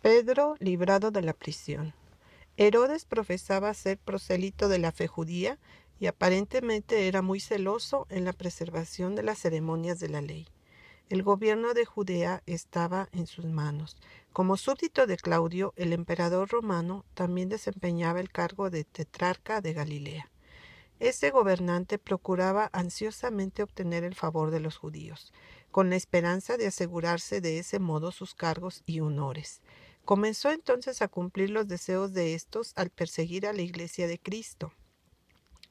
Pedro librado de la prisión. Herodes profesaba ser prosélito de la fe judía y aparentemente era muy celoso en la preservación de las ceremonias de la ley. El gobierno de Judea estaba en sus manos. Como súbdito de Claudio, el emperador romano también desempeñaba el cargo de tetrarca de Galilea. Este gobernante procuraba ansiosamente obtener el favor de los judíos, con la esperanza de asegurarse de ese modo sus cargos y honores. Comenzó entonces a cumplir los deseos de estos al perseguir a la Iglesia de Cristo.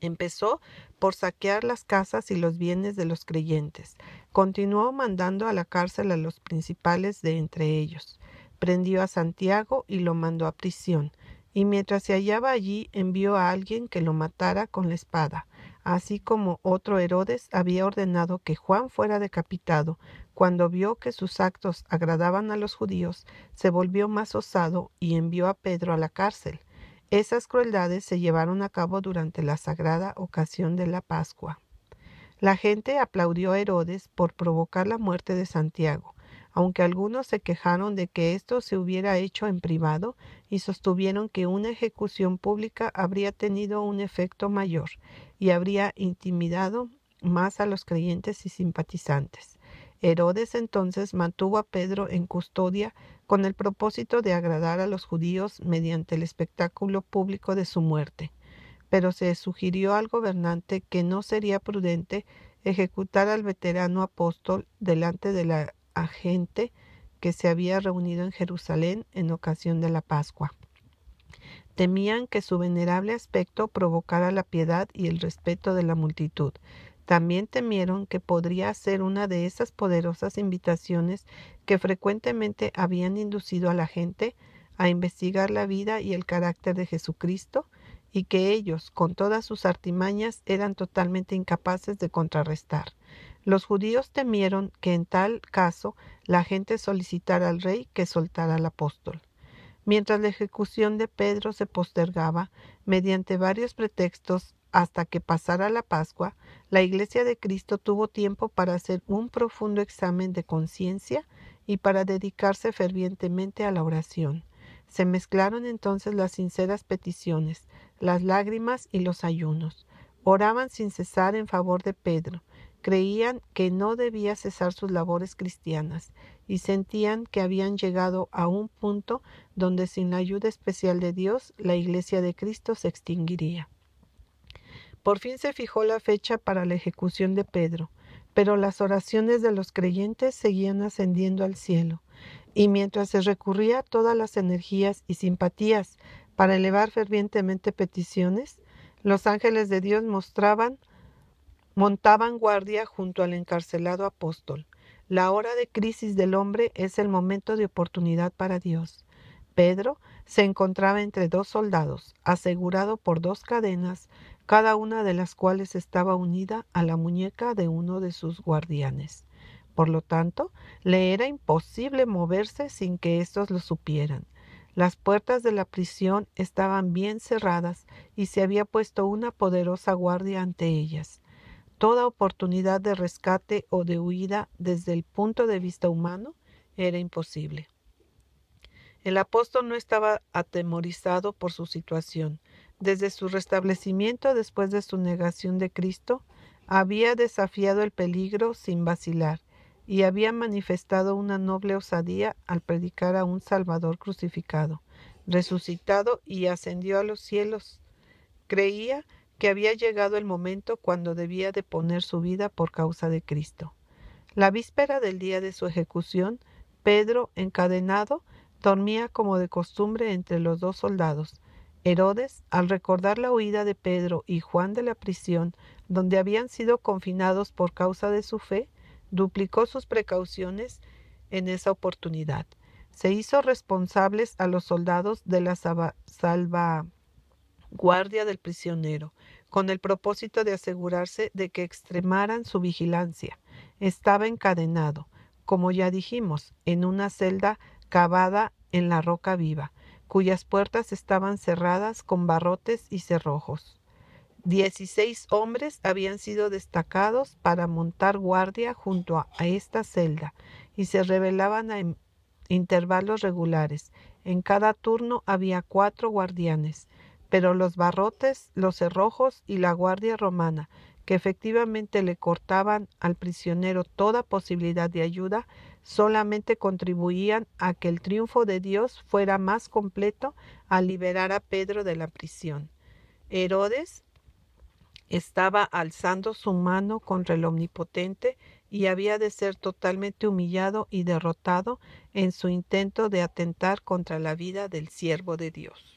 Empezó por saquear las casas y los bienes de los creyentes. Continuó mandando a la cárcel a los principales de entre ellos. Prendió a Santiago y lo mandó a prisión. Y mientras se hallaba allí, envió a alguien que lo matara con la espada. Así como otro Herodes había ordenado que Juan fuera decapitado, cuando vio que sus actos agradaban a los judíos, se volvió más osado y envió a Pedro a la cárcel. Esas crueldades se llevaron a cabo durante la sagrada ocasión de la Pascua. La gente aplaudió a Herodes por provocar la muerte de Santiago, aunque algunos se quejaron de que esto se hubiera hecho en privado y sostuvieron que una ejecución pública habría tenido un efecto mayor y habría intimidado más a los creyentes y simpatizantes. Herodes entonces mantuvo a Pedro en custodia con el propósito de agradar a los judíos mediante el espectáculo público de su muerte. Pero se sugirió al gobernante que no sería prudente ejecutar al veterano apóstol delante de la gente que se había reunido en Jerusalén en ocasión de la Pascua. Temían que su venerable aspecto provocara la piedad y el respeto de la multitud. También temieron que podría ser una de esas poderosas invitaciones que frecuentemente habían inducido a la gente a investigar la vida y el carácter de Jesucristo, y que ellos, con todas sus artimañas, eran totalmente incapaces de contrarrestar. Los judíos temieron que en tal caso la gente solicitara al rey que soltara al apóstol. Mientras la ejecución de Pedro se postergaba, mediante varios pretextos, hasta que pasara la Pascua, la Iglesia de Cristo tuvo tiempo para hacer un profundo examen de conciencia y para dedicarse fervientemente a la oración. Se mezclaron entonces las sinceras peticiones, las lágrimas y los ayunos. Oraban sin cesar en favor de Pedro. Creían que no debía cesar sus labores cristianas y sentían que habían llegado a un punto donde sin la ayuda especial de Dios, la Iglesia de Cristo se extinguiría. Por fin se fijó la fecha para la ejecución de Pedro, pero las oraciones de los creyentes seguían ascendiendo al cielo, y mientras se recurría a todas las energías y simpatías para elevar fervientemente peticiones, los ángeles de Dios montaban guardia junto al encarcelado apóstol. La hora de crisis del hombre es el momento de oportunidad para Dios. Pedro se encontraba entre dos soldados, asegurado por dos cadenas, cada una de las cuales estaba unida a la muñeca de uno de sus guardianes. Por lo tanto, le era imposible moverse sin que éstos lo supieran. Las puertas de la prisión estaban bien cerradas y se había puesto una poderosa guardia ante ellas. Toda oportunidad de rescate o de huida desde el punto de vista humano era imposible. El apóstol no estaba atemorizado por su situación. Desde su restablecimiento después de su negación de Cristo, había desafiado el peligro sin vacilar y había manifestado una noble osadía al predicar a un Salvador crucificado, resucitado y ascendió a los cielos. Creía que había llegado el momento cuando debía de poner su vida por causa de Cristo. La víspera del día de su ejecución, Pedro, encadenado, dormía como de costumbre entre los dos soldados. Herodes, al recordar la huida de Pedro y Juan de la prisión, donde habían sido confinados por causa de su fe, duplicó sus precauciones en esa oportunidad. Se hizo responsables a los soldados de la salvaguardia del prisionero, con el propósito de asegurarse de que extremaran su vigilancia. Estaba encadenado, como ya dijimos, en una celda cavada en la roca viva, cuyas puertas estaban cerradas con barrotes y cerrojos. 16 hombres habían sido destacados para montar guardia junto a esta celda y se revelaban intervalos regulares. En cada turno había 4 guardianes, pero los barrotes, los cerrojos y la guardia romana, que efectivamente le cortaban al prisionero toda posibilidad de ayuda, solamente contribuían a que el triunfo de Dios fuera más completo al liberar a Pedro de la prisión. Herodes estaba alzando su mano contra el Omnipotente y había de ser totalmente humillado y derrotado en su intento de atentar contra la vida del siervo de Dios.